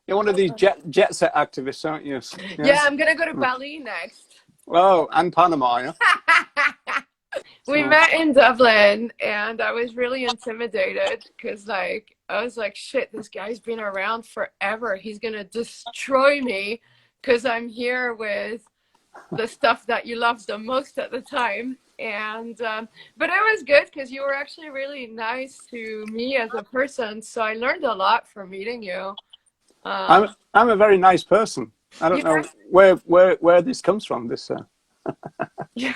You're one of these jet set activists, aren't you? Yes. Yeah, I'm gonna go to Bali next. Oh, and Panama, yeah. We met in Dublin, and I was really intimidated because, like, I was like, shit, this guy's been around forever. He's gonna destroy me because I'm here with the stuff that you loved the most at the time. And but it was good because you were actually really nice to me as a person, so I learned a lot from meeting you. I'm a very nice person. I don't know where this comes from. This. Yeah.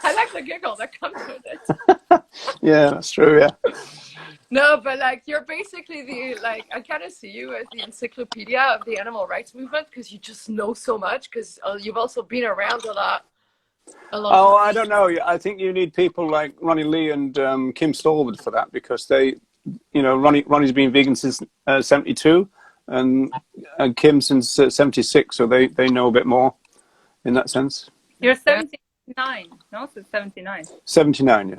I like the giggle that comes with it. Yeah, that's true. Yeah. No, but like you're basically I kind of see you as the encyclopedia of the animal rights movement because you just know so much because you've also been around a lot. Oh, I don't know. I think you need people like Ronnie Lee and Kim Stallwood for that because Ronnie's been vegan since 72 and Kim since 76, so they know a bit more in that sense. You're 79, no? So 79. 79, yeah.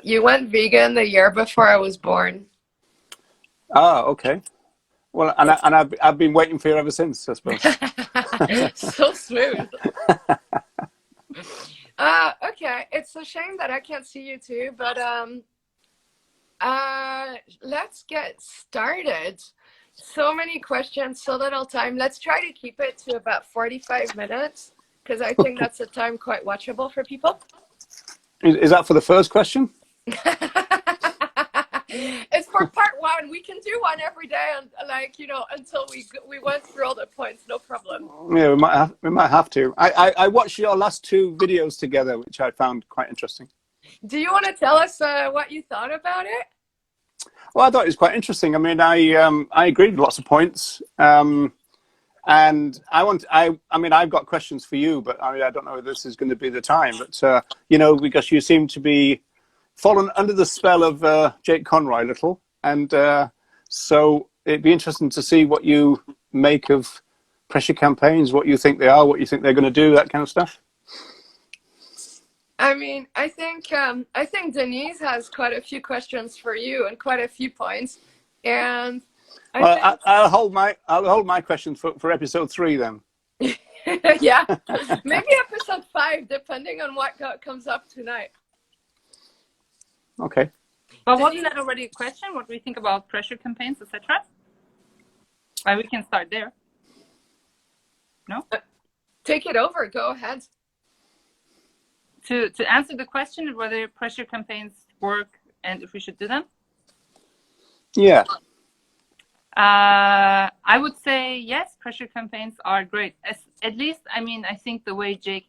You went vegan the year before I was born. Ah, okay. Well, and I've been waiting for you ever since, I suppose. So smooth. Okay, it's a shame that I can't see you too, but let's get started. So many questions, so little time. Let's try to keep it to about 45 minutes because I think that's a time quite watchable for people. Is that for the first question? It's for part one. We can do one every day, and until we went through all the points. No problem. Yeah, we might have to. I watched your last two videos together, which I found quite interesting. Do you want to tell us what you thought about it? Well, I thought it was quite interesting. I mean, I agreed with lots of points, and I've got questions for you, but I don't know if this is going to be the time. But because you seem to be fallen under the spell of Jake Conroy a little, and so it'd be interesting to see what you make of pressure campaigns, what you think they are, what you think they're going to do, that kind of stuff. I mean, I think Deniz has quite a few questions for you and quite a few points, and I'll hold my questions for episode 3 then. Yeah, maybe episode 5, depending on what comes up tonight. Okay. But wasn't that already a question? What do we think about pressure campaigns, etc.? Well, we can start there. No? Take it over. Go ahead. To answer the question of whether pressure campaigns work and if we should do them? Yeah. I would say yes, pressure campaigns are great. At least, I think the way Jake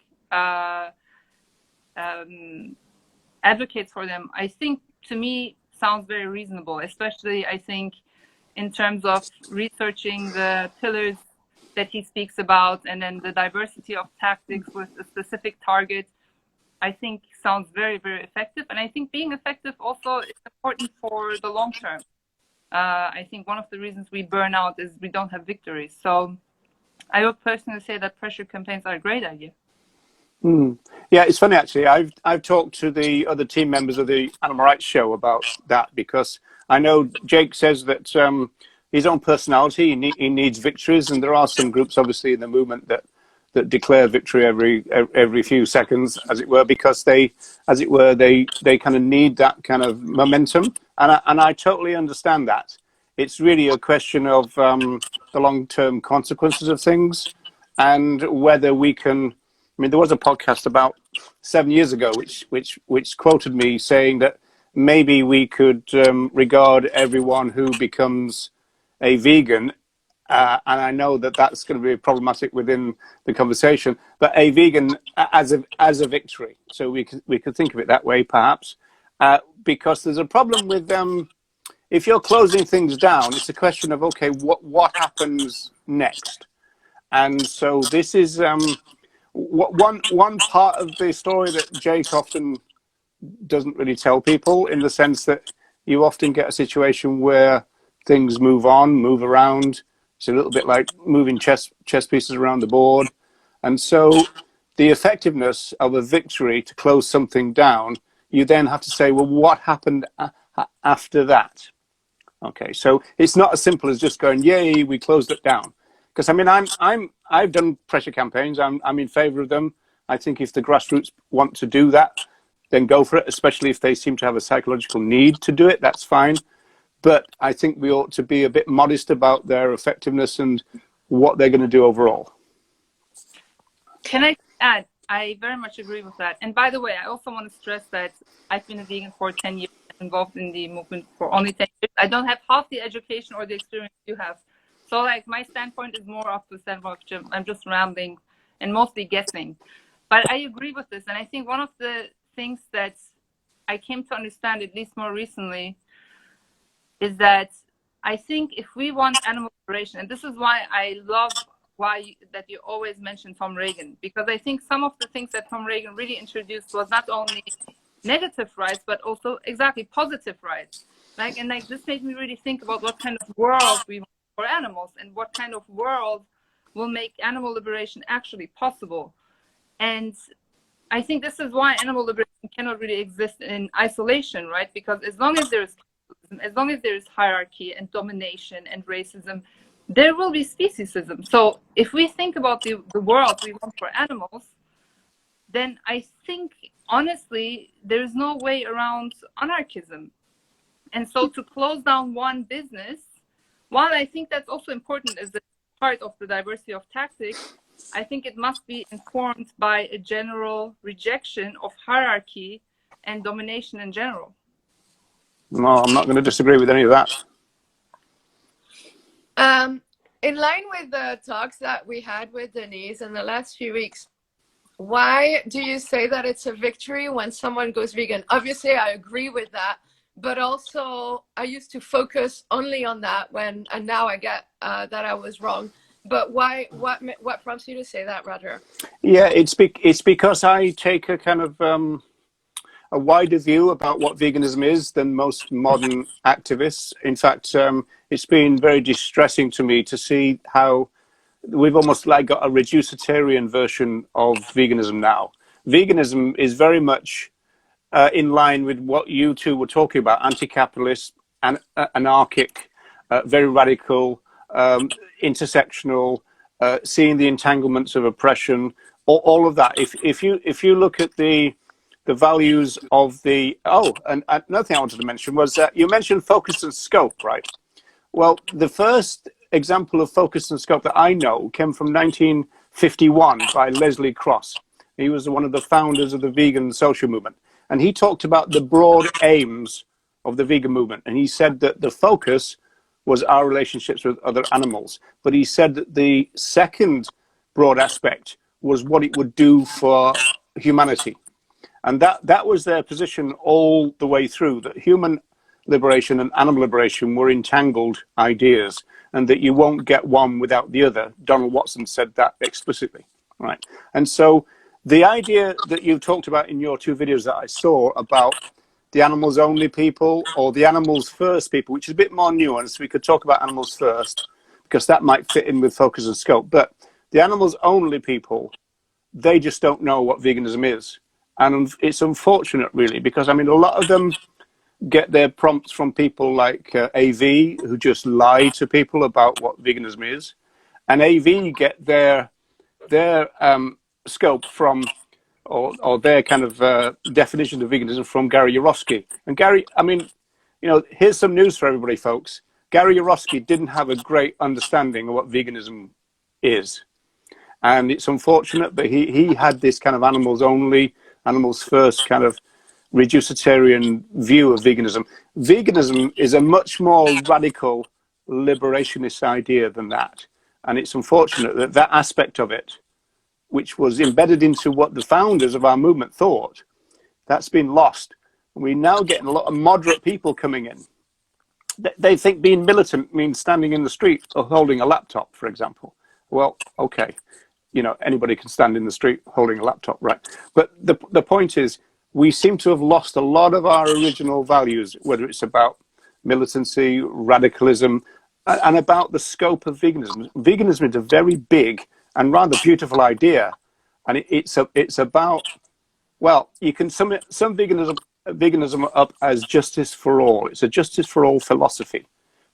advocates for them, I think to me sounds very reasonable, especially I think in terms of researching the pillars that he speaks about and then the diversity of tactics with a specific target, I think sounds very, very effective. And I think being effective also is important for the long term. I think one of the reasons we burn out is we don't have victories. So I would personally say that pressure campaigns are a great idea. Yeah, it's funny actually. I've talked to the other team members of the Animal Rights Show about that because I know Jake says that his own personality, he needs victories, and there are some groups obviously in the movement that declare victory every few seconds, as it were, because they kind of need that kind of momentum, and I totally understand that. It's really a question of the long-term consequences of things and whether we can. I mean, there was a podcast about 7 years ago which quoted me saying that maybe we could regard everyone who becomes a vegan, and I know that that's going to be problematic within the conversation, but a vegan as a victory. So we could think of it that way, perhaps, because there's a problem with if you're closing things down, it's a question of okay, what happens next, and so this is. One part of the story that Jake often doesn't really tell people, in the sense that you often get a situation where things move on, move around. It's a little bit like moving chess pieces around the board. And so the effectiveness of a victory to close something down, you then have to say, well, what happened after that? Okay, so it's not as simple as just going, "Yay, we closed it down." Because I mean, I've done pressure campaigns. I'm in favour of them. I think if the grassroots want to do that, then go for it. Especially if they seem to have a psychological need to do it, that's fine. But I think we ought to be a bit modest about their effectiveness and what they're going to do overall. Can I add? I very much agree with that. And by the way, I also want to stress that I've been a vegan for 10 years, involved in the movement for only 10 years. I don't have half the education or the experience you have. So like my standpoint is more off the standpoint of Jim. I'm just rambling and mostly guessing. But I agree with this. And I think one of the things that I came to understand, at least more recently, is that I think if we want animal liberation, and this is why I love that you always mention Tom Reagan, because I think some of the things that Tom Reagan really introduced was not only negative rights, but also exactly positive rights. And this made me really think about what kind of world we want for animals and what kind of world will make animal liberation actually possible. And I think this is why animal liberation cannot really exist in isolation, right? Because as long as there is hierarchy and domination and racism, there will be speciesism. So if we think about the world we want for animals, then I think, honestly, there's no way around anarchism. And so to close down one business, while I think that's also important as a part of the diversity of tactics, I think it must be informed by a general rejection of hierarchy and domination in general. No, I'm not going to disagree with any of that. In line with the talks that we had with Deniz in the last few weeks, why do you say that it's a victory when someone goes vegan? Obviously, I agree with that, but also I used to focus only on that and now I get that I was wrong. But why? What prompts you to say that, Roger? Yeah, it's because I take a kind of a wider view about what veganism is than most modern activists. In fact, it's been very distressing to me to see how we've almost like got a reducitarian version of veganism now. Veganism is very much in line with what you two were talking about: anti-capitalist, anarchic, very radical, intersectional, seeing the entanglements of oppression, all of that. If you look at the values of the and another thing I wanted to mention was that you mentioned focus and scope, right? Well, the first example of focus and scope that I know came from 1951 by Leslie Cross. He was one of the founders of the vegan social movement, and he talked about the broad aims of the vegan movement, and he said that the focus was our relationships with other animals, but he said that the second broad aspect was what it would do for humanity. And that was their position all the way through, that human liberation and animal liberation were entangled ideas, and that you won't get one without the other. Donald Watson said that explicitly, right? And so the idea that you talked about in your two videos that I saw about the animals only people or the animals first people, which is a bit more nuanced. We could talk about animals first because that might fit in with focus and scope. But the animals only people, they just don't know what veganism is. And it's unfortunate, really, because, I mean, a lot of them get their prompts from people like AV, who just lie to people about what veganism is. And AV get their scope from, or their kind of definition of veganism from Gary Yourofsky. And Gary, I mean, you know, here's some news for everybody, folks. Gary Yourofsky didn't have a great understanding of what veganism is. And it's unfortunate that he had this kind of animals only, animals first kind of reducitarian view of veganism. Veganism is a much more radical liberationist idea than that. And it's unfortunate that that aspect of it, which was embedded into what the founders of our movement thought, that's been lost. We're now getting a lot of moderate people coming in. They think being militant means standing in the street or holding a laptop, for example. Well, okay, you know, anybody can stand in the street holding a laptop, right? But the point is, we seem to have lost a lot of our original values, whether it's about militancy, radicalism, and about the scope of veganism. Veganism is a very big and rather beautiful idea, and it's about, well, you can sum veganism up as justice for all. It's a justice for all philosophy,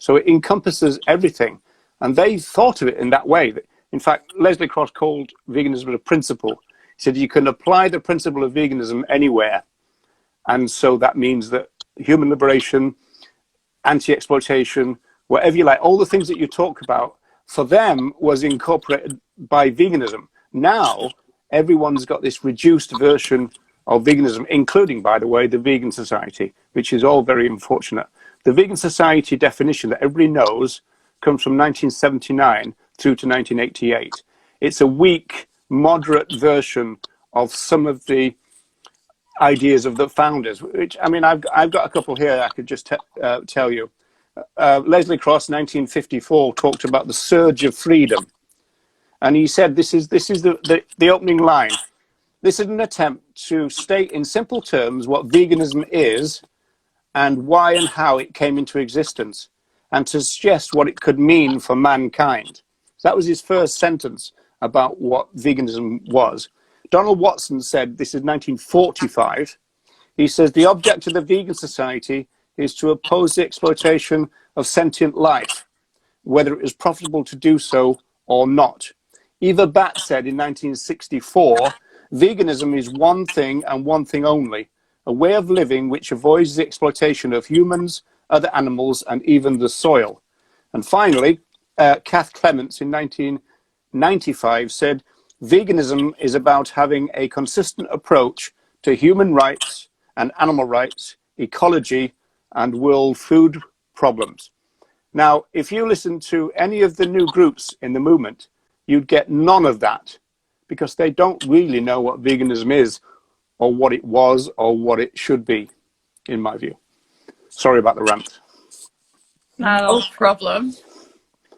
So it encompasses everything. And they thought of it in that way. In fact, Leslie Cross called veganism a principle. He said you can apply the principle of veganism anywhere. And so that means that human liberation, anti-exploitation, whatever you like, all the things that you talk about, for them was incorporated by veganism. Now, everyone's got this reduced version of veganism, including, by the way, the Vegan Society, which is all very unfortunate. The Vegan Society definition that everybody knows comes from 1979 through to 1988. It's a weak, moderate version of some of the ideas of the founders, which, I mean, I've got a couple here I could just tell you. Leslie Cross, 1954, talked about the surge of freedom. And he said, this is the opening line. This is an attempt to state in simple terms what veganism is and why and how it came into existence, and to suggest what it could mean for mankind. So that was his first sentence about what veganism was. Donald Watson said, this is 1945, he says, the object of the Vegan Society is to oppose the exploitation of sentient life, whether it is profitable to do so or not. Eva Batt said in 1964, veganism is one thing and one thing only, a way of living which avoids the exploitation of humans, other animals, and even the soil. And finally, Kath Clements in 1995 said, veganism is about having a consistent approach to human rights and animal rights, ecology, and world food problems. Now, if you listen to any of the new groups in the movement, you'd get none of that, because they don't really know what veganism is, or what it was, or what it should be, in my view. Sorry about the rant. No problem.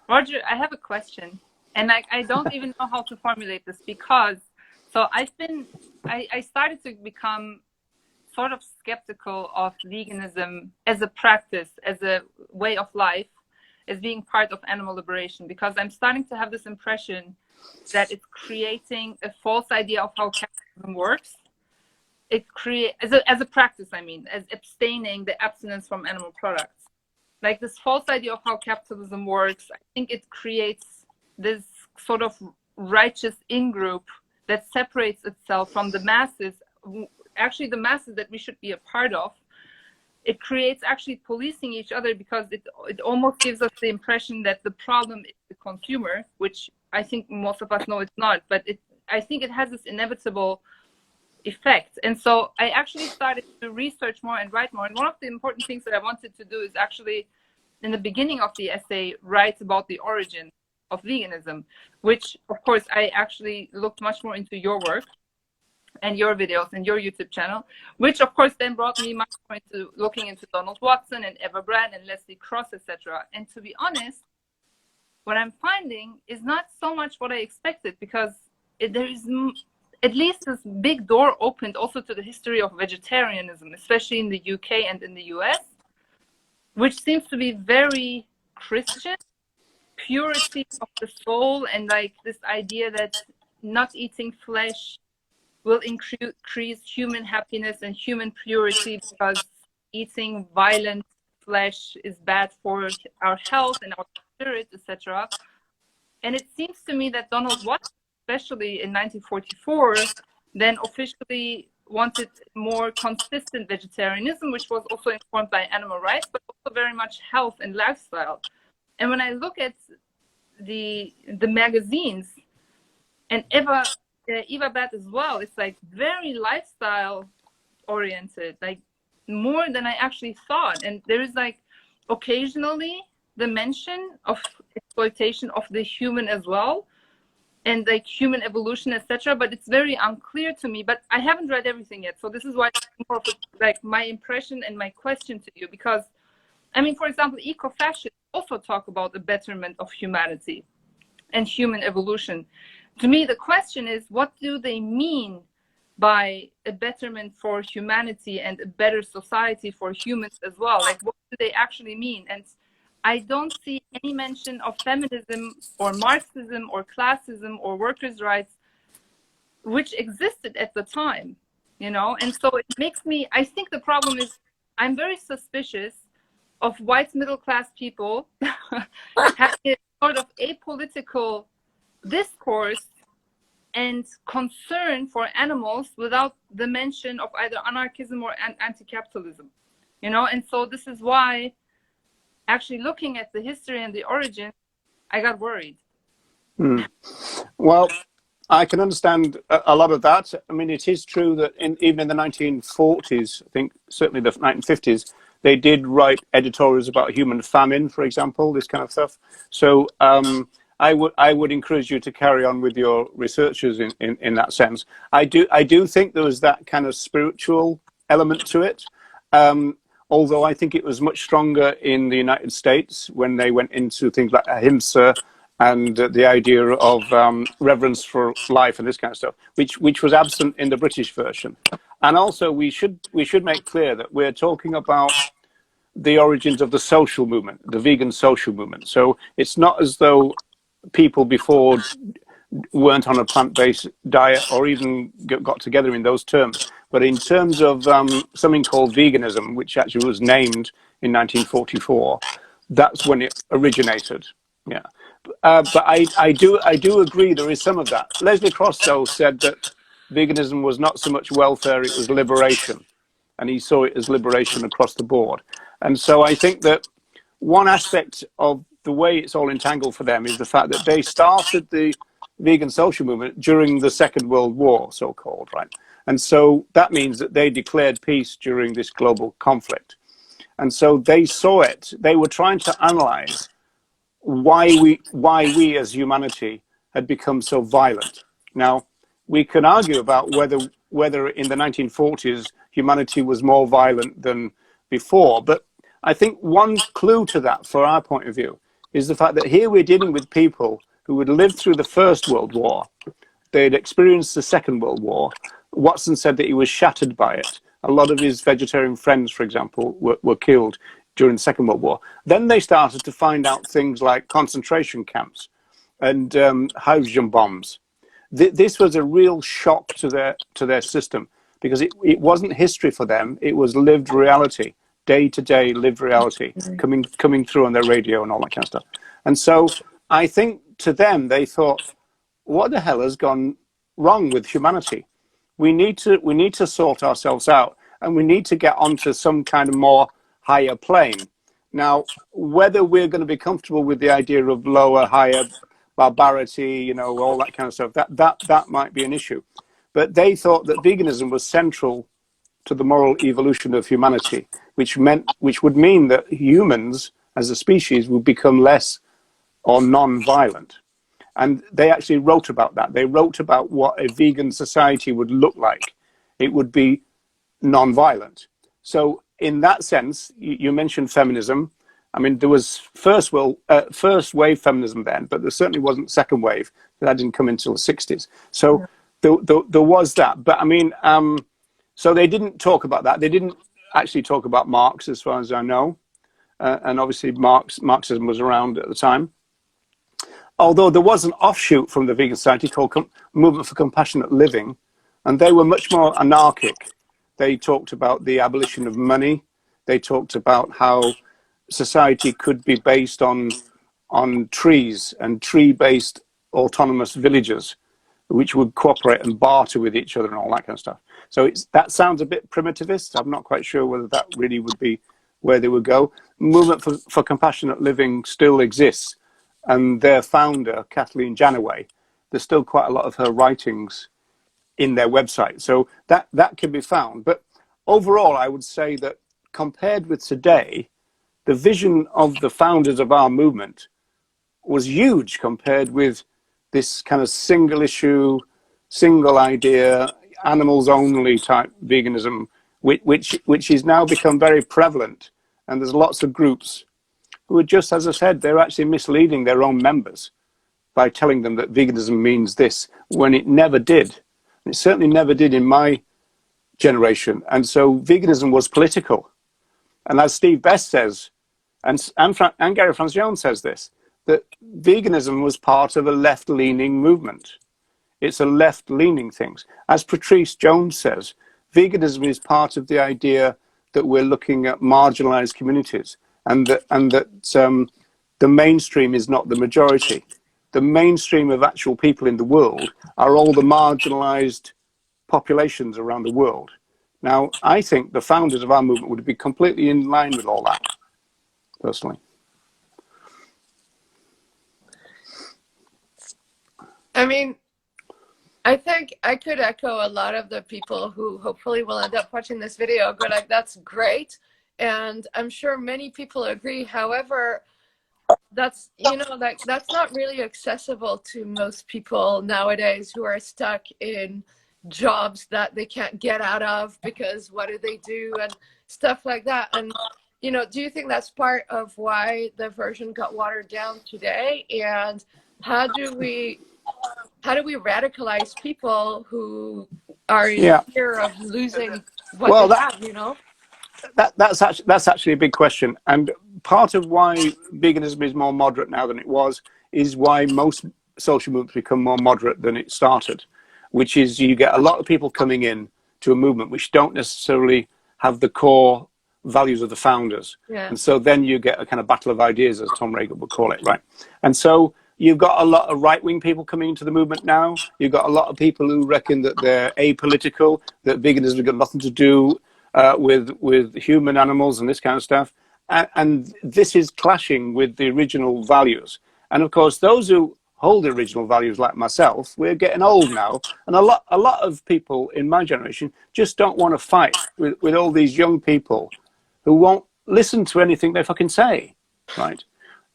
Roger, I have a question, and I don't even know how to formulate this, because so I started to become sort of skeptical of veganism as a practice, as a way of life, as being part of animal liberation, because I'm starting to have this impression that it's creating a false idea of how capitalism works. It creates, as a practice, I mean, as abstaining, the abstinence from animal products. Like this false idea of how capitalism works, I think it creates this sort of righteous in-group that separates itself from the masses, actually the masses that we should be a part of. It creates actually policing each other, because it almost gives us the impression that the problem is the consumer, which I think most of us know it's not, but I think it has this inevitable effect. And so I actually started to research more and write more. And one of the important things that I wanted to do is actually, in the beginning of the essay, write about the origin of veganism, which of course I actually looked much more into your work and your videos and your YouTube channel, which of course then brought me much more into looking into Donald Watson and Eva Brand and Leslie Cross, etc. And to be honest, what I'm finding is not so much what I expected, because there is at least this big door opened also to the history of vegetarianism, especially in the UK and in the US, which seems to be very Christian, purity of the soul, and like this idea that not eating flesh will increase human happiness and human purity, because eating violent flesh is bad for our health and our spirit, etc. And it seems to me that Donald Watson, especially in 1944, then officially wanted more consistent vegetarianism, which was also informed by animal rights, but also very much health and lifestyle. And when I look at the magazines, and Eva Batt as well, it's like very lifestyle oriented, like more than I actually thought. And there is like occasionally the mention of exploitation of the human as well, and like human evolution, etc. But it's very unclear to me. But I haven't read everything yet, so this is why it's more of like my impression and my question to you. Because, I mean, for example, eco-fascists also talk about the betterment of humanity and human evolution. To me, the question is, what do they mean by a betterment for humanity and a better society for humans as well? Like, what do they actually mean? And I don't see any mention of feminism or Marxism or classism or workers' rights, which existed at the time, you know? And so it makes me, I think the problem is, I'm very suspicious of white middle class people having a sort of apolitical discourse and concern for animals without the mention of either anarchism or anti-capitalism, you know. And so this is why, actually looking at the history and the origin, I got worried. Well, I can understand a lot of that. I mean, it is true that even in the 1940s, I think certainly the 1950s, they did write editorials about human famine, for example, this kind of stuff. So I would encourage you to carry on with your researches in that sense. I do think there was that kind of spiritual element to it. Although I think it was much stronger in the United States when they went into things like ahimsa and the idea of reverence for life and this kind of stuff, which was absent in the British version. And also, we should make clear that we're talking about the origins of the social movement, the vegan social movement. So it's not as though people before weren't on a plant-based diet or even got together in those terms. But in terms of something called veganism, which actually was named in 1944, that's when it originated. Yeah. But I do agree there is some of that. Leslie Cross, though, said that veganism was not so much welfare, it was liberation. And he saw it as liberation across the board. And so I think that one aspect of the way it's all entangled for them is the fact that they started the vegan social movement during the Second World War, so-called, right? And so that means that they declared peace during this global conflict. And so they saw it. They were trying to analyze why we as humanity had become so violent. Now, we can argue about whether in the 1940s humanity was more violent than before, but I think one clue to that, for our point of view, is the fact that here we're dealing with people who had lived through the First World War. They'd experienced the Second World War. Watson said that he was shattered by it. A lot of his vegetarian friends, for example, were killed during the Second World War. Then they started to find out things like concentration camps and hydrogen bombs. This was a real shock to their system, because it wasn't history for them. It was lived reality, day-to-day lived reality, coming through on their radio and all that kind of stuff. And so I think to them, they thought, what the hell has gone wrong with humanity? We need to sort ourselves out, and we need to get onto some kind of more higher plane. Now, whether we're going to be comfortable with the idea of lower, higher barbarity, you know, all that kind of stuff, that might be an issue. But they thought that veganism was central to the moral evolution of humanity, which would mean that humans as a species would become less or non-violent. And they actually wrote about that. They wrote about what a vegan society would look like. It would be non-violent. So in that sense, you mentioned feminism. I mean, there was first wave feminism then, but there certainly wasn't second wave. That didn't come until the 60s. So there was that. But I mean, so they didn't talk about that. They didn't actually talk about Marx, as far as I know. And obviously Marxism was around at the time. Although there was an offshoot from the vegan society called Movement for Compassionate Living, and they were much more anarchic. They talked about the abolition of money. They talked about how society could be based on trees and tree-based autonomous villages, which would cooperate and barter with each other and all that kind of stuff. So that sounds a bit primitivist. I'm not quite sure whether that really would be where they would go. Movement for Compassionate Living still exists. And their founder, Kathleen Janaway, there's still quite a lot of her writings in their website. So that can be found. But overall, I would say that compared with today, the vision of the founders of our movement was huge compared with this kind of single issue, single idea, animals only type veganism, which is now become very prevalent. And there's lots of groups who are just, as I said, they're actually misleading their own members by telling them that veganism means this, when it never did. It certainly never did in my generation. And so veganism was political. And as Steve Best says, and Gary Franz-Jones says this, that veganism was part of a left-leaning movement. It's a left-leaning thing. As Patrice Jones says, veganism is part of the idea that we're looking at marginalized communities. and that the mainstream is not the majority. The mainstream of actual people in the world are all the marginalized populations around the world. Now, I think the founders of our movement would be completely in line with all that, personally. I mean, I think I could echo a lot of the people who hopefully will end up watching this video, go like, that's great. And I'm sure many people agree. However, that's, you know, like that's not really accessible to most people nowadays who are stuck in jobs that they can't get out of because what do they do and stuff like that. And, you know, do you think that's part of why the version got watered down today? And how do we radicalize people who are in fear of losing what they have, you know? That's actually a big question, and part of why veganism is more moderate now than it was is why most social movements become more moderate than it started, which is you get a lot of people coming in to a movement which don't necessarily have the core values of the founders, and so then you get a kind of battle of ideas, as Tom Reagan would call it, right? And so you've got a lot of right-wing people coming into the movement now. You've got a lot of people who reckon that they're apolitical, that veganism has got nothing to do with human animals and this kind of stuff. And this is clashing with the original values. And of course, those who hold the original values, like myself, we're getting old now. And a lot of people in my generation just don't want to fight with all these young people who won't listen to anything they fucking say, right?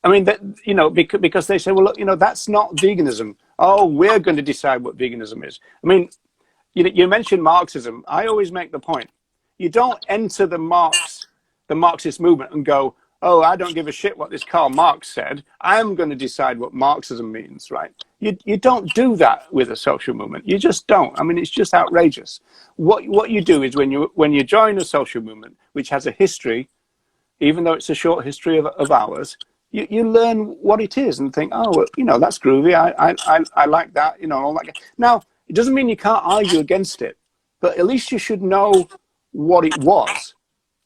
I mean, that, you know, because they say, well, look, you know, that's not veganism. Oh, we're going to decide what veganism is. I mean, you mentioned Marxism. I always make the point. You don't enter the Marxist movement and go, oh, I don't give a shit what this Karl Marx said. I'm going to decide what Marxism means, right? You don't do that with a social movement. You just don't. I mean, it's just outrageous. What you do is when you join a social movement, which has a history, even though it's a short history of ours, you learn what it is and think, oh, well, you know, that's groovy. I like that, you know, all that. Now, it doesn't mean you can't argue against it, but at least you should know what it was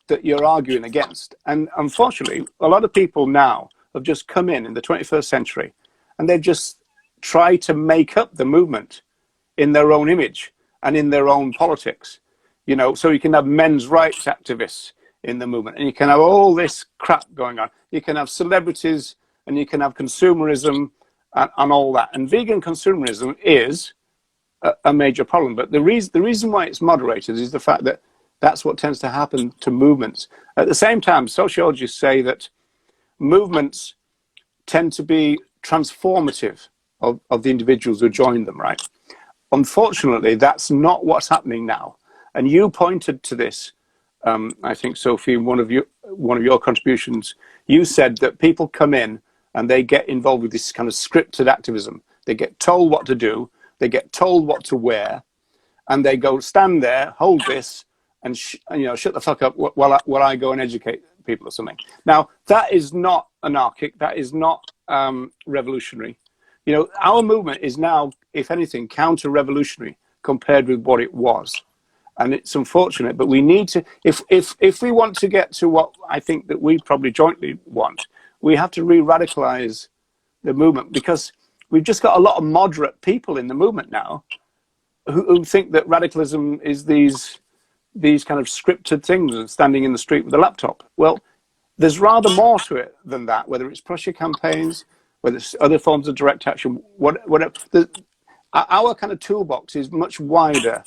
that you're arguing against. And unfortunately, a lot of people now have just come in the 21st century and they've just tried to make up the movement in their own image and in their own politics. You know, so you can have men's rights activists in the movement and you can have all this crap going on. You can have celebrities and you can have consumerism and all that. And vegan consumerism is a major problem. But the reason why it's moderated is the fact that that's what tends to happen to movements. At the same time, sociologists say that movements tend to be transformative of the individuals who join them, right? Unfortunately, that's not what's happening now. And you pointed to this, I think, Sophie, in one of your contributions. You said that people come in and they get involved with this kind of scripted activism. They get told what to do, they get told what to wear, and they go stand there, hold this, and you know, shut the fuck up while I go and educate people or something. Now, that is not anarchic. That is not revolutionary. You know, our movement is now, if anything, counter-revolutionary compared with what it was. And it's unfortunate, but we need to, if we want to get to what I think that we probably jointly want, we have to re-radicalize the movement, because we've just got a lot of moderate people in the movement now who think that radicalism is these kind of scripted things and standing in the street with a laptop. Well, there's rather more to it than that, whether it's pressure campaigns, whether it's other forms of direct action, whatever. Our kind of toolbox is much wider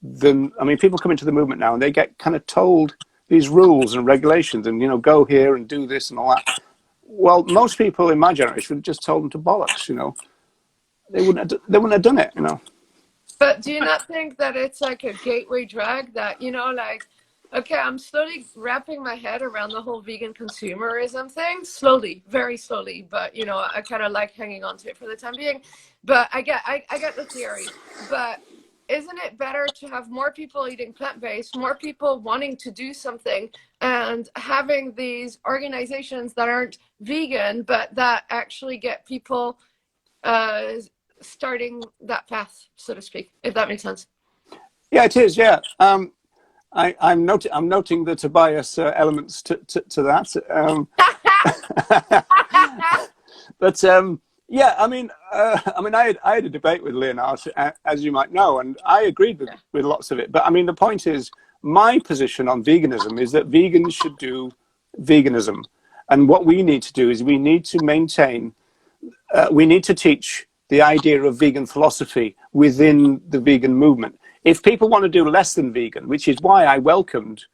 than, I mean, people come into the movement now and they get kind of told these rules and regulations and, you know, go here and do this and all that. Well, most people in my generation just told them to bollocks, you know. They wouldn't have done it, you know. But do you not think that it's like a gateway drug that, you know, like, okay, I'm slowly wrapping my head around the whole vegan consumerism thing, slowly, very slowly, but, you know, I kind of like hanging on to it for the time being. But I get the theory. But isn't it better to have more people eating plant-based, more people wanting to do something, and having these organizations that aren't vegan, but that actually get people starting that path, so to speak, if that makes sense? Yeah, it is, yeah. I'm noting the Tobias elements to that. But yeah, I mean, I had a debate with Leonard, as you might know, and I agreed with lots of it. But I mean, the point is, my position on veganism is that vegans should do veganism, and what we need to do is we need to maintain, we need to teach the idea of vegan philosophy within the vegan movement. If people want to do less than vegan, which is why I welcomed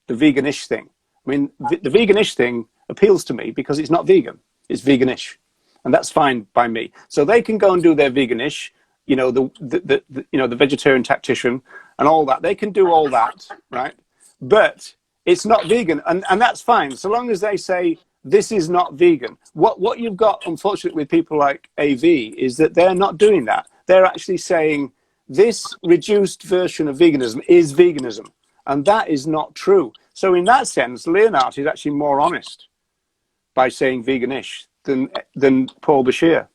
the veganish thing. I mean, the veganish thing appeals to me because it's not vegan, it's veganish. And that's fine by me. So they can go and do their veganish, you know, the vegetarian tactician and all that. They can do all that, right? But it's not vegan, and that's fine, so long as they say this is not vegan. What you've got, unfortunately, with people like AV is that they're not doing that. They're actually saying this reduced version of veganism is veganism, and that is not true. So in that sense, Leonard is actually more honest by saying veganish than Paul Bashir.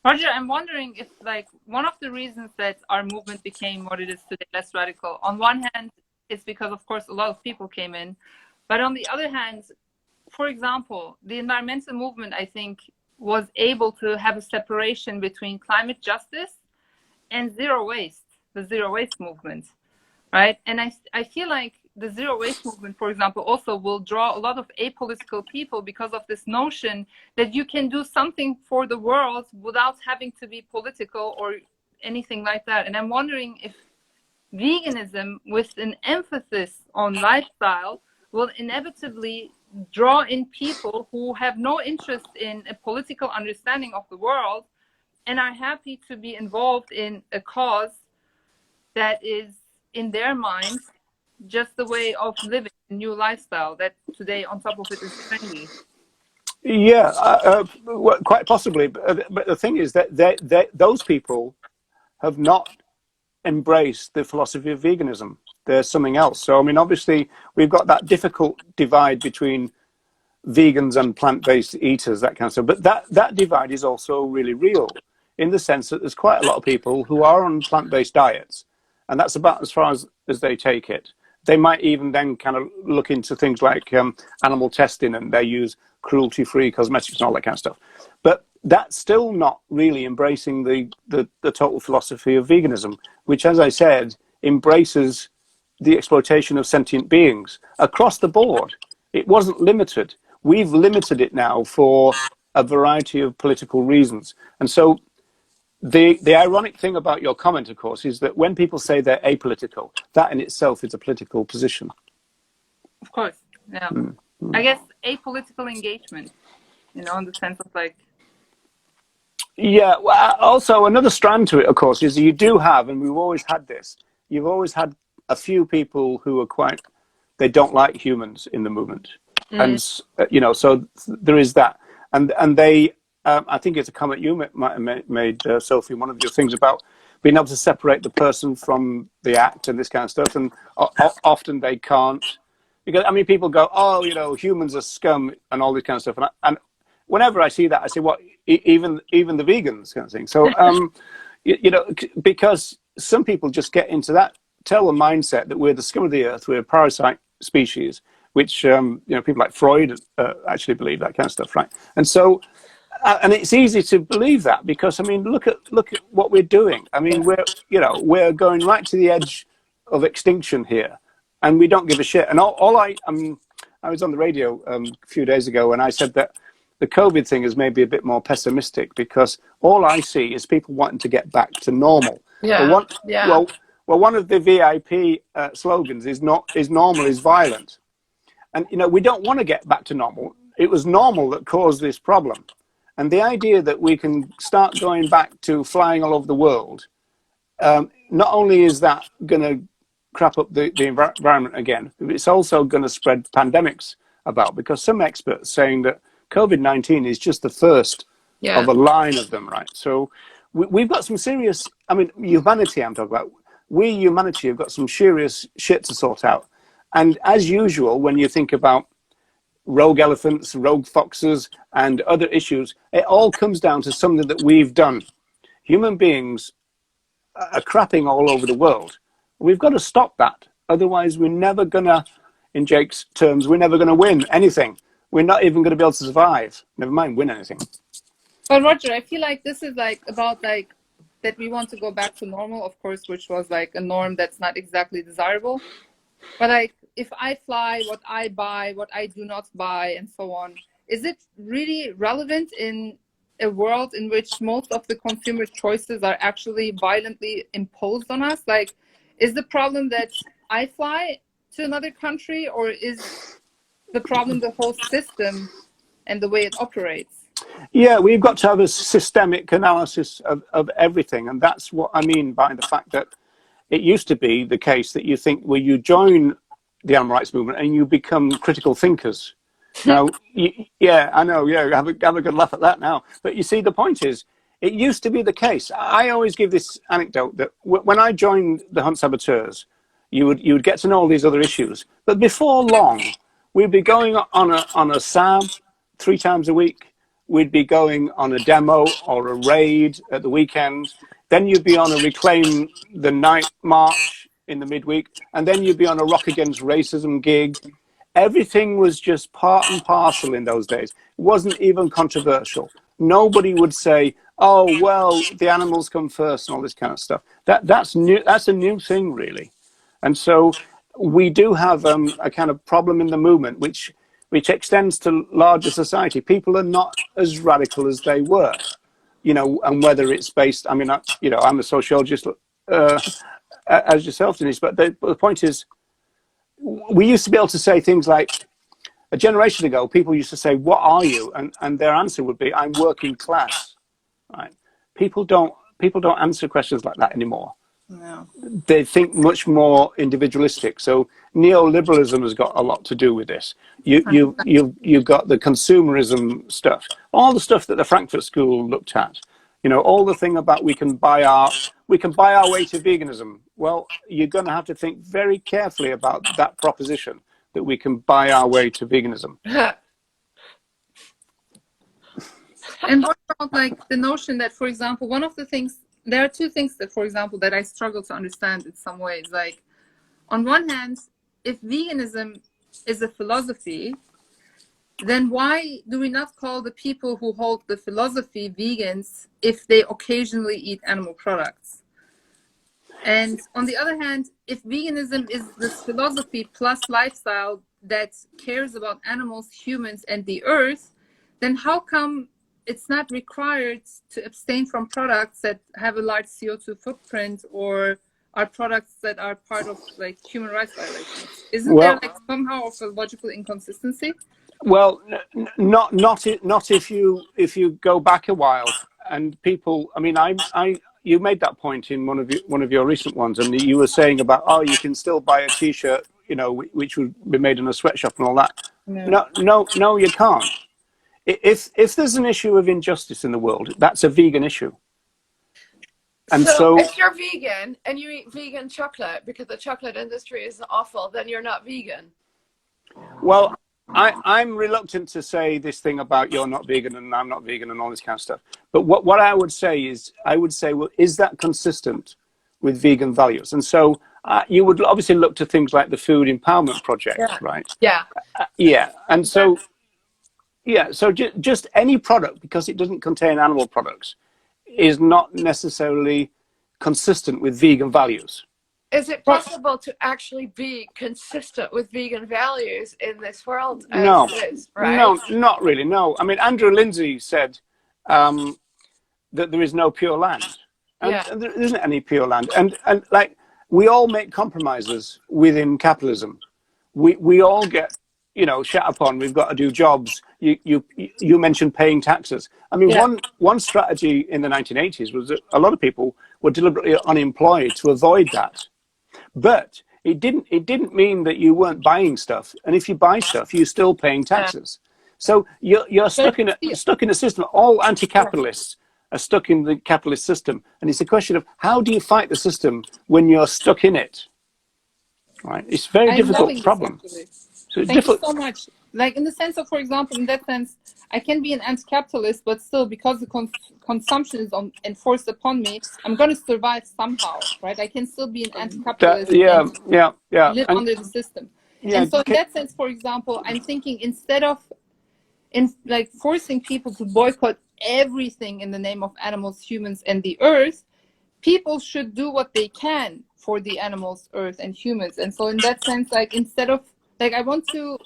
Roger, I'm wondering if, like, one of the reasons that our movement became what it is today, less radical, on one hand, it's because, of course, a lot of people came in. But on the other hand, for example, the environmental movement, I think, was able to have a separation between climate justice and zero waste, the zero waste movement, right? And I feel like the zero waste movement, for example, also will draw a lot of apolitical people because of this notion that you can do something for the world without having to be political or anything like that. And I'm wondering if veganism with an emphasis on lifestyle will inevitably draw in people who have no interest in a political understanding of the world and are happy to be involved in a cause that is, in their minds, just the way of living a new lifestyle that today on top of it is trendy. Yeah, well, quite possibly. But the thing is that those people have not embraced the philosophy of veganism. There's something else. So, I mean, obviously, we've got that difficult divide between vegans and plant-based eaters, that kind of stuff. But that divide is also really real in the sense that there's quite a lot of people who are on plant-based diets, and that's about as far as they take it. They might even then kind of look into things like animal testing, and they use cruelty-free cosmetics and all that kind of stuff. But that's still not really embracing the total philosophy of veganism, which, as I said, embraces the exploitation of sentient beings across the board. It wasn't limited. We've limited it now for a variety of political reasons. And so the ironic thing about your comment, of course, is that when people say they're apolitical, that in itself is a political position. Of course, yeah. I guess apolitical engagement, you know, in the sense of like... Yeah, well, also another strand to it, of course, is you do have, and we've always had this, you've always had a few people who are quite, they don't like humans in the movement. And, you know, so there is that. And they, I think it's a comment you might have made, Sophie, one of your things about being able to separate the person from the act and this kind of stuff. And often they can't. Because, I mean, people go, oh, you know, humans are scum and all this kind of stuff. And whenever I see that, I say, what, even the vegans kind of thing. So, you know, because some people just get into that terrible mindset that we're the scum of the earth, we're a parasite species, which, you know, people like Freud actually believe that kind of stuff, right? And so, and it's easy to believe that because, I mean, look at what we're doing. I mean, we're going right to the edge of extinction here, and we don't give a shit. And I was on the radio a few days ago, and I said that the COVID thing is maybe a bit more pessimistic because all I see is people wanting to get back to normal. Yeah. Well, one of the VIP slogans is normal is violent. And, you know, we don't want to get back to normal. It was normal that caused this problem. And the idea that we can start going back to flying all over the world, not only is that going to crap up the environment again, it's also going to spread pandemics about, because some experts saying that COVID-19 is just the first of a line of them, right? So we've got some serious, I mean, humanity I'm talking about. We, humanity, have got some serious shit to sort out. And as usual, when you think about rogue elephants, rogue foxes, and other issues, it all comes down to something that we've done. Human beings are crapping all over the world. We've got to stop that. Otherwise, we're never going to, in Jake's terms, we're never going to win anything. We're not even going to be able to survive. Never mind win anything. But Roger, I feel like this is like about like that we want to go back to normal, of course, which was like a norm that's not exactly desirable. But like if I fly, what I buy, what I do not buy, and so on, is it really relevant in a world in which most of the consumer choices are actually violently imposed on us? Like, is the problem that I fly to another country, or is the problem the whole system and the way it operates? Yeah, we've got to have a systemic analysis of everything. And that's what I mean by the fact that it used to be the case that you think, well, you join the animal rights movement and you become critical thinkers. Now, yeah, I know, yeah, have a good laugh at that now. But you see, the point is, it used to be the case. I always give this anecdote that when I joined the Hunt Saboteurs, you would get to know all these other issues. But before long, we'd be going on a SAB 3 times a week. We'd be going on a demo or a raid at the weekend. Then you'd be on a Reclaim the Night march in the midweek. And then you'd be on a Rock Against Racism gig. Everything was just part and parcel in those days. It wasn't even controversial. Nobody would say, oh, well, the animals come first and all this kind of stuff. That's new. That's a new thing, really. And so we do have a kind of problem in the movement, which extends to larger society. People are not as radical as they were, you know, and whether it's based, I mean, I'm a sociologist as yourself, Deniz, but the point is, we used to be able to say things like, a generation ago, people used to say, what are you? And their answer would be, I'm working class, right? People don't answer questions like that anymore. No. They think much more individualistic. So neoliberalism has got a lot to do with this. You've got the consumerism stuff, all the stuff that the Frankfurt School looked at. You know, all the thing about we can buy our way to veganism. Well, you're going to have to think very carefully about that proposition, that we can buy our way to veganism. And what about like the notion that, for example, one of the things, there are 2 things that, for example, that I struggle to understand in some ways. Like, on one hand, if veganism is a philosophy, then why do we not call the people who hold the philosophy vegans if they occasionally eat animal products? And on the other hand, if veganism is this philosophy plus lifestyle that cares about animals, humans, and the earth, then how come it's not required to abstain from products that have a large CO2 footprint or are products that are part of like human rights violations? Isn't there like somehow of a logical inconsistency? Well, not if you go back a while and people. I mean, you made that point in one of your recent ones, and you were saying about, oh, you can still buy a T-shirt, you know, which would be made in a sweatshop and all that. No, you can't. If there's an issue of injustice in the world, that's a vegan issue. And so if you're vegan and you eat vegan chocolate because the chocolate industry is awful, then you're not vegan. Well, I'm reluctant to say this thing about you're not vegan and I'm not vegan and all this kind of stuff. But what I would say is, well, is that consistent with vegan values? And so you would obviously look to things like the Food Empowerment Project, right? Yeah. Yeah. And so, just any product, because it doesn't contain animal products, is not necessarily consistent with vegan values. Is it possible to actually be consistent with vegan values in this world? No, it is, right? No, not really. No, I mean, Andrew Lindsay said that there is no pure land, and there isn't any pure land. And like, we all make compromises within capitalism. We all get, you know, shat upon. We've got to do jobs. You mentioned paying taxes. I mean, one strategy in the 1980s was that a lot of people were deliberately unemployed to avoid that. But it didn't mean that you weren't buying stuff, and if you buy stuff, you're still paying taxes. So you're stuck in a system. All anti-capitalists are stuck in the capitalist system, and it's a question of how do you fight the system when you're stuck in it. Right? It's a very difficult problem. So thank you so much. like in the sense of, for example, in that sense, I can be an anti-capitalist, but still, because the consumption is enforced upon me, I'm going to survive somehow, right? I can still be an anti-capitalist and live under the system. And so in that sense, for example, I'm thinking, instead of like forcing people to boycott everything in the name of animals, humans, and the earth, people should do what they can for the animals, earth, and humans. And so in that sense, like, instead of, like, I want to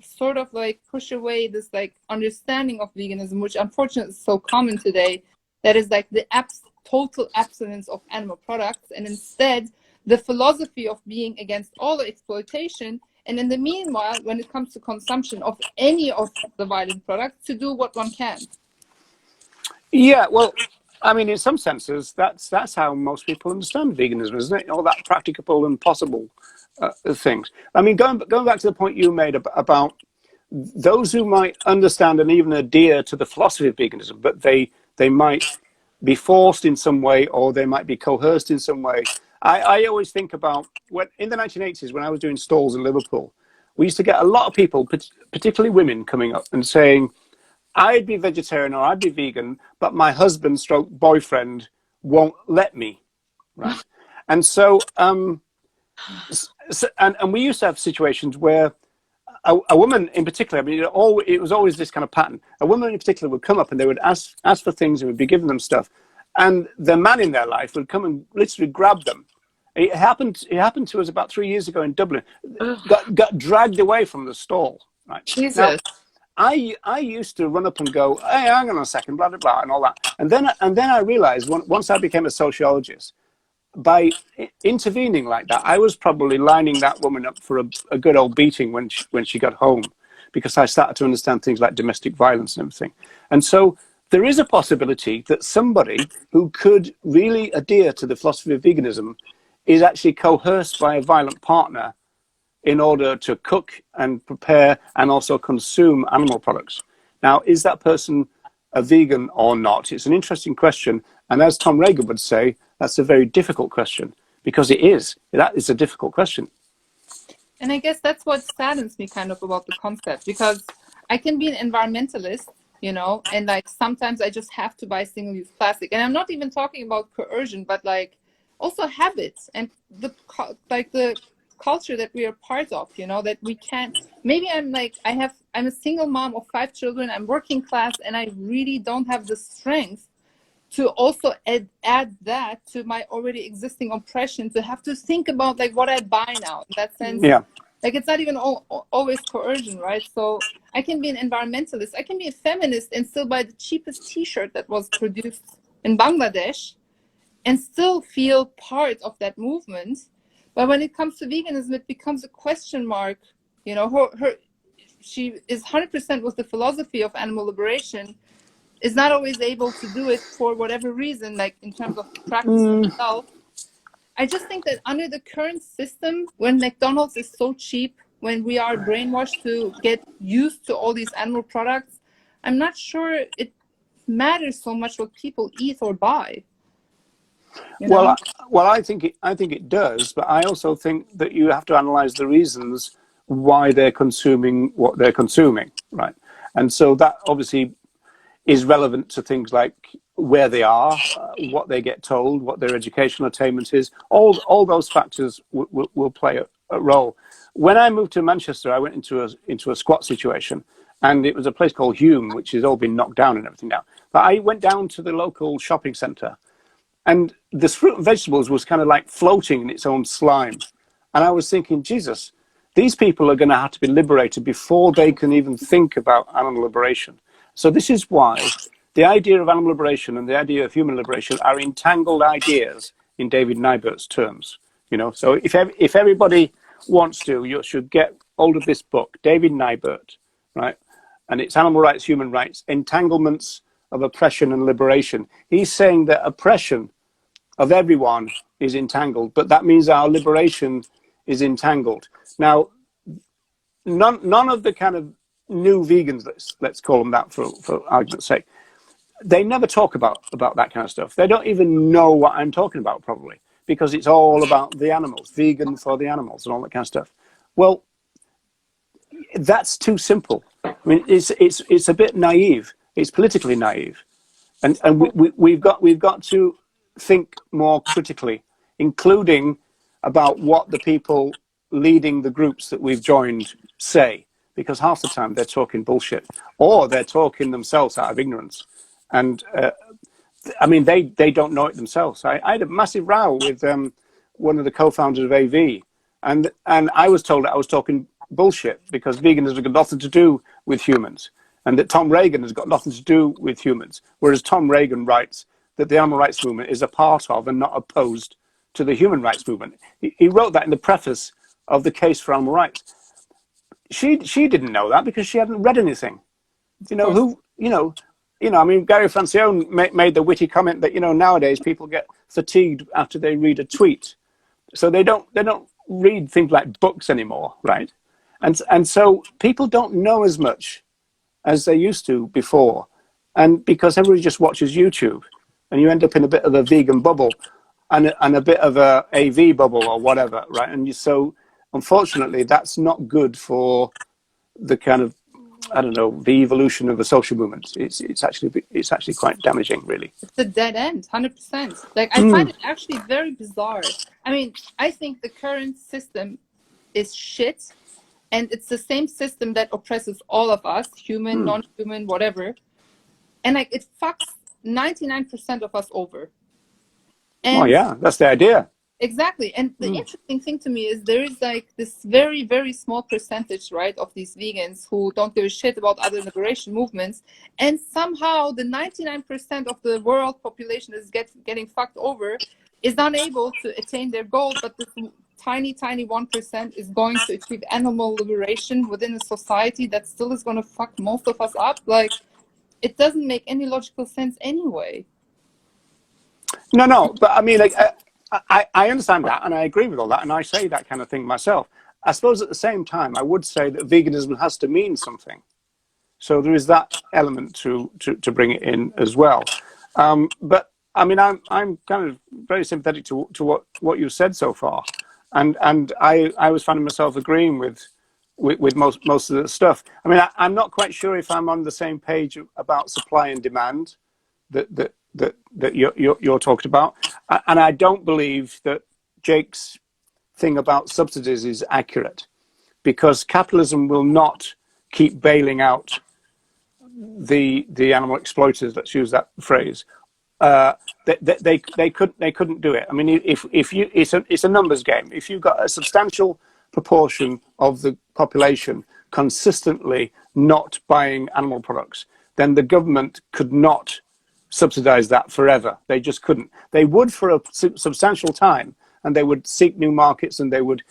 sort of like push away this like understanding of veganism, which unfortunately is so common today, that is like the total abstinence of animal products, and instead the philosophy of being against all exploitation. And in the meanwhile, when it comes to consumption of any of the violent products, to do what one can. Yeah, well, I mean, in some senses, that's how most people understand veganism, isn't it? All that practicable and possible things. I mean, going back to the point you made about those who might understand and even adhere to the philosophy of veganism, but they might be forced in some way, or they might be coerced in some way. I always think about when in the 1980s, when I was doing stalls in Liverpool, we used to get a lot of people, particularly women, coming up and saying, I'd be vegetarian or I'd be vegan, but my husband stroke boyfriend won't let me, right? And so, and we used to have situations where a woman in particular, I mean, it was always this kind of pattern. A woman in particular would come up and they would ask for things and would be giving them stuff. And the man in their life would come and literally grab them. It happened to us about 3 years ago in Dublin. Got dragged away from the stall, right? Jesus. Now, I used to run up and go, hey, hang on a second, blah, blah, blah, and all that. And then I realized, once I became a sociologist, by intervening like that, I was probably lining that woman up for a good old beating when she got home, because I started to understand things like domestic violence and everything. And so there is a possibility that somebody who could really adhere to the philosophy of veganism is actually coerced by a violent partner in order to cook and prepare and also consume animal products. Now, is that person a vegan or not? It's an interesting question. And as Tom Reagan would say, that's a very difficult question, because it is. That is a difficult question. And I guess that's what saddens me kind of about the concept, because I can be an environmentalist, you know, and like sometimes I just have to buy single-use plastic. And I'm not even talking about coercion, but like also habits and the culture that we are part of, you know, that we can't, maybe I'm a single mom of 5 children, I'm working class, and I really don't have the strength to also add that to my already existing oppression, to have to think about like what I buy now. In that sense, yeah. Like, it's not even always coercion, right? So I can be an environmentalist, I can be a feminist and still buy the cheapest t-shirt that was produced in Bangladesh and still feel part of that movement. But when it comes to veganism, it becomes a question mark. You know, she is 100% with the philosophy of animal liberation, is not always able to do it for whatever reason, like in terms of practice itself. I just think that under the current system, when McDonald's is so cheap, when we are brainwashed to get used to all these animal products, I'm not sure it matters so much what people eat or buy. You know? Well, I think it does, but I also think that you have to analyze the reasons why they're consuming what they're consuming, right? And so that obviously is relevant to things like where they are, what they get told, what their educational attainment is. All those factors will play a role. When I moved to Manchester, I went into a squat situation, and it was a place called Hume, which has all been knocked down and everything now. But I went down to the local shopping centre, and this fruit and vegetables was kind of like floating in its own slime. And I was thinking, Jesus, these people are going to have to be liberated before they can even think about animal liberation. So this is why the idea of animal liberation and the idea of human liberation are entangled ideas in David Nybert's terms. You know, so if everybody wants to, you should get hold of this book, David Nybert, right? And it's Animal Rights, Human Rights, Entanglements of Oppression and Liberation. He's saying that oppression of everyone is entangled, but that means our liberation is entangled. Now, none of the kind of new vegans, let's call them that for argument's sake, they never talk about that kind of stuff. They don't even know what I'm talking about, probably, because it's all about the animals, vegan for the animals and all that kind of stuff. Well, that's too simple. I mean, it's a bit naive. It's politically naive, and we've got to think more critically, including about what the people leading the groups that we've joined say, because half the time they're talking bullshit, or they're talking themselves out of ignorance, and I mean, they don't know it themselves. I had a massive row with one of the co-founders of AV, and I was told that I was talking bullshit because veganism has got nothing to do with humans, and that Tom Reagan has got nothing to do with humans. Whereas Tom Reagan writes that the animal rights movement is a part of and not opposed to the human rights movement. He wrote that in the preface of the Case for Animal Rights. She didn't know that because she hadn't read anything. You know who? I mean, Gary Francione made the witty comment that nowadays people get fatigued after they read a tweet, so they don't read things like books anymore, right? And so people don't know as much as they used to before, and because everybody just watches YouTube, and you end up in a bit of a vegan bubble, and a bit of a AV bubble or whatever, right? And so unfortunately, that's not good for the kind of, I don't know, the evolution of the social movement. It's actually quite damaging, really. It's a dead end, 100%. Like, I find it actually very bizarre. I mean, I think the current system is shit, and it's the same system that oppresses all of us, human, non-human, whatever. And like, it fucks 99% of us over. And oh yeah, that's the idea. Exactly. And the interesting thing to me is there is like this very, very small percentage, right, of these vegans who don't give a shit about other liberation movements. And somehow the 99% of the world population is getting fucked over is unable to attain their goal. But this tiny 1% is going to achieve animal liberation within a society that still is going to fuck most of us up. Like, it doesn't make any logical sense anyway. No, but I mean, like, I understand that, and I agree with all that, and I say that kind of thing myself. I suppose at the same time, I would say that veganism has to mean something. So there is that element to bring it in as well. But I mean, I'm kind of very sympathetic to what you've said so far, and I was finding myself agreeing with most of the stuff. I mean, I'm not quite sure if I'm on the same page about supply and demand that you're talking about, and I don't believe that Jake's thing about subsidies is accurate, because capitalism will not keep bailing out the animal exploiters. Let's use that phrase. They couldn't do it. I mean, if you it's a numbers game. If you've got a substantial proportion of the population consistently not buying animal products, then the government could not subsidize that forever. They just couldn't. They would for a substantial time, and they would seek new markets, and they would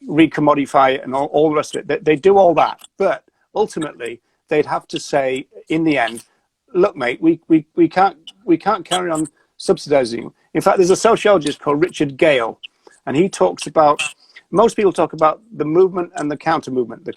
recommodify it and all the rest of it. They do all that, but ultimately they'd have to say in the end, look, mate, we can't carry on subsidizing you. In fact, there's a sociologist called Richard Gale, and he talks about, most people talk about the movement and the counter movement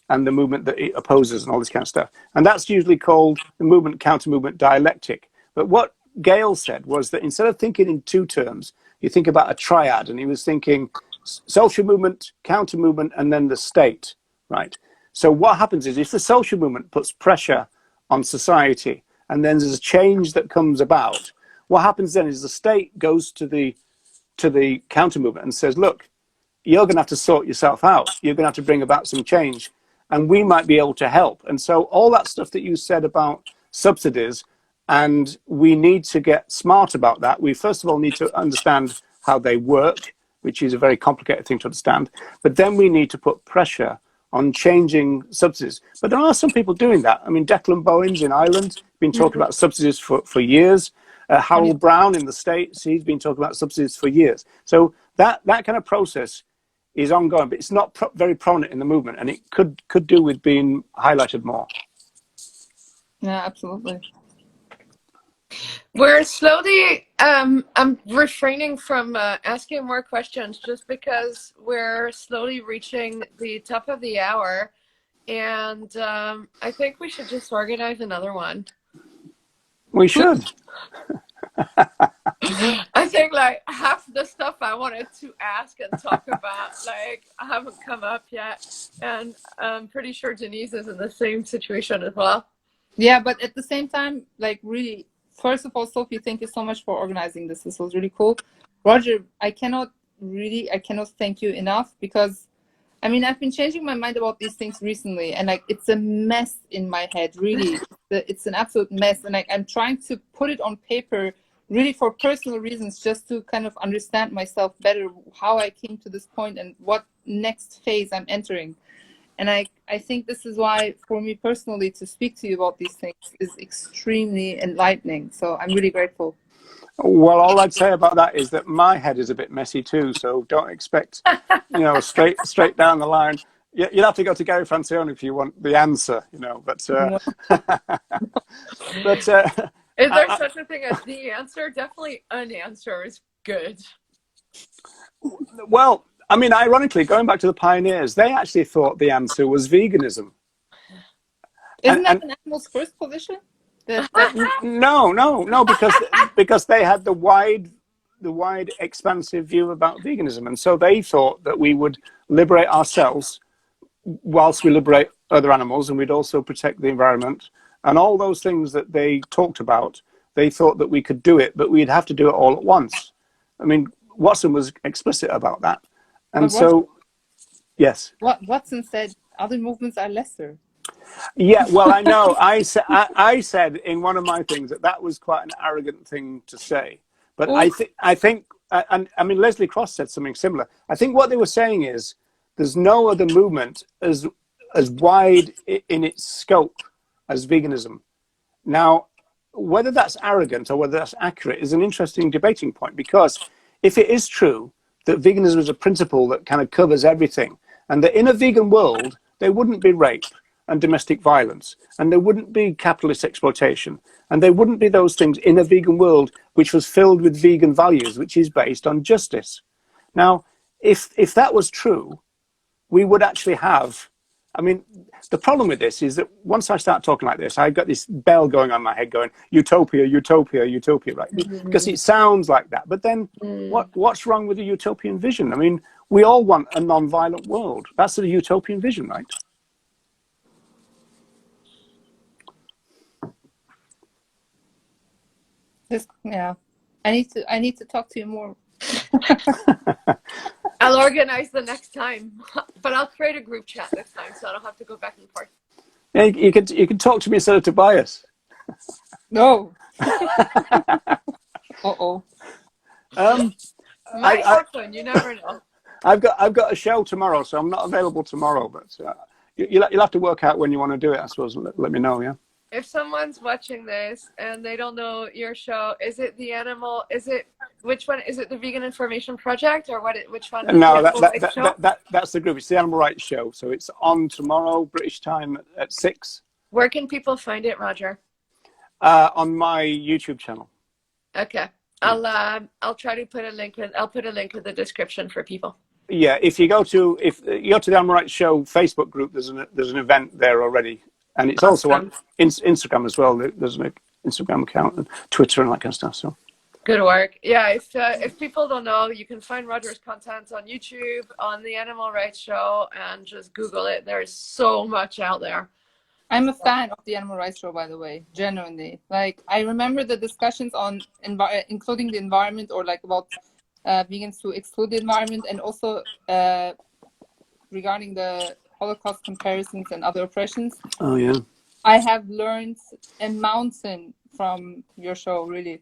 and the movement that it opposes and all this kind of stuff. And that's usually called the movement-counter-movement dialectic. But what Gale said was that instead of thinking in two terms, you think about a triad, and he was thinking social movement, counter-movement, and then the state, right? So what happens is if the social movement puts pressure on society, and then there's a change that comes about, what happens then is the state goes to the counter-movement and says, look, you're going to have to sort yourself out. You're going to have to bring about some change, and we might be able to help. And so all that stuff that you said about subsidies, and we need to get smart about that. We first of all need to understand how they work, which is a very complicated thing to understand. But then we need to put pressure on changing subsidies. But there are some people doing that. I mean, Declan Bowens in Ireland been talking about subsidies for years. Harold Brown in the States, he's been talking about subsidies for years. So that kind of process is ongoing, but it's not very prominent in the movement, and it could do with being highlighted more. Yeah, absolutely. We're slowly, I'm refraining from asking more questions just because we're slowly reaching the top of the hour, and I think we should just organize another one. We should. I think like half the stuff I wanted to ask and talk about, like, haven't come up yet. And I'm pretty sure Deniz is in the same situation as well. Yeah, but at the same time, like really, first of all, Sophie, thank you so much for organizing this. This was really cool. Roger, I cannot thank you enough, because I mean, I've been changing my mind about these things recently, and like it's a mess in my head, really. It's an absolute mess, and like I'm trying to put it on paper really for personal reasons, just to kind of understand myself better, how I came to this point and what next phase I'm entering. And I think this is why, for me personally, to speak to you about these things is extremely enlightening. So I'm really grateful. Well, all I'd say about that is that my head is a bit messy too, so don't expect, you know, straight down the line. You'll have to go to Gary Francione if you want the answer, you know. But No. but Is there such a thing as the answer? Definitely an answer is good. well, I mean, ironically, going back to the pioneers, they actually thought the answer was veganism. Isn't that an animal's first position? No, because they had the wide, expansive view about veganism, and so they thought that we would liberate ourselves whilst we liberate other animals, and we'd also protect the environment, and all those things that they talked about. They thought that we could do it, but we'd have to do it all at once. I mean, Watson was explicit about that, and so yes. Watson said other movements are lesser. Yeah, well, I know. I said in one of my things that was quite an arrogant thing to say. But I think, and I mean, Leslie Cross said something similar. I think what they were saying is there's no other movement as wide in its scope as veganism. Now, whether that's arrogant or whether that's accurate is an interesting debating point, because if it is true that veganism is a principle that kind of covers everything, and that in a vegan world there wouldn't be rape and domestic violence, and there wouldn't be capitalist exploitation, and there wouldn't be those things in a vegan world which was filled with vegan values, which is based on justice. Now, if that was true, we would actually have, I mean, the problem with this is that once I start talking like this, I've got this bell going on my head going, utopia, utopia, utopia, right? Because it sounds like that. But then what's wrong with the utopian vision? I mean, we all want a non-violent world. That's the utopian vision, right? Yeah, I need to talk to you more. I'll organize the next time, but I'll create a group chat this time, so I don't have to go back and forth. Yeah, you can talk to me instead of Tobias. No. Uh-oh. Might happen. You never know. I've got a show tomorrow, so I'm not available tomorrow. But you'll have to work out when you want to do it, I suppose. Let me know. Yeah. If someone's watching this and they don't know your show, is it the animal? Is it which one? Is it the Vegan Information Project or what? Which one? No, that's the group. It's the Animal Rights Show. So it's on tomorrow, British time at 6. Where can people find it, Roger? On my YouTube channel. Okay, I'll try to put a link in. I'll put a link in the description for people. Yeah, if you go to the Animal Rights Show Facebook group, there's an event there already. And it's also on Instagram as well. There's an Instagram account and Twitter and that kind of stuff. So good work. Yeah, if people don't know, you can find Roger's content on YouTube, on the Animal Rights Show, and just Google it. There's so much out there. I'm a fan of the Animal Rights Show, by the way, genuinely. Like, I remember the discussions on including the environment, or like about vegans to exclude the environment, and also regarding the Holocaust comparisons and other oppressions. Oh yeah. I have learned a mountain from your show. Really,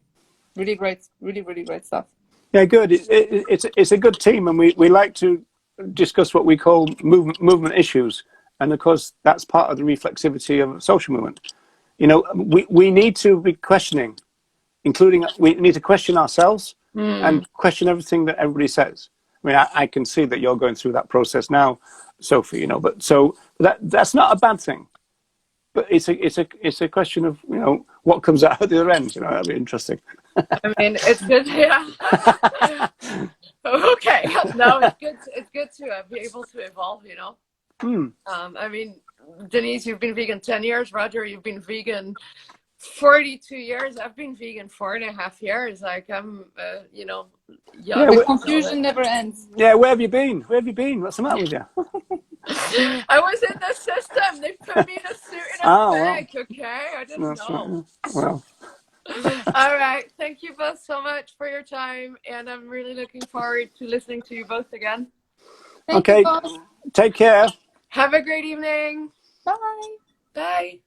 really great, really great stuff. Yeah, good. It's a good team, and we like to discuss what we call movement issues, and of course that's part of the reflexivity of social movement. You know, we need to be questioning, including we need to question ourselves and question everything that everybody says. I mean, I can see that you're going through that process now, Sophie. You know, but so that's not a bad thing. But it's a question of, you know, what comes out at the other end. You know, that'd be interesting. I mean, it's good. Yeah. Okay. No, it's good to be able to evolve. You know. I mean, Deniz, you've been vegan 10 years. Roger, you've been vegan 42 years. I've been vegan 4.5 years. Like I'm, you know, young. Yeah, The where, confusion never ends. yeah, where have you been? Where have you been? What's the matter with you? I was in the system. They put me in a suit and a Oh, well, bag. Okay, I didn't that's know. right. Well, All right. Thank you both so much for your time, and I'm really looking forward to listening to you both again. Thank okay. you both. Take care. Have a great evening. Bye. Bye.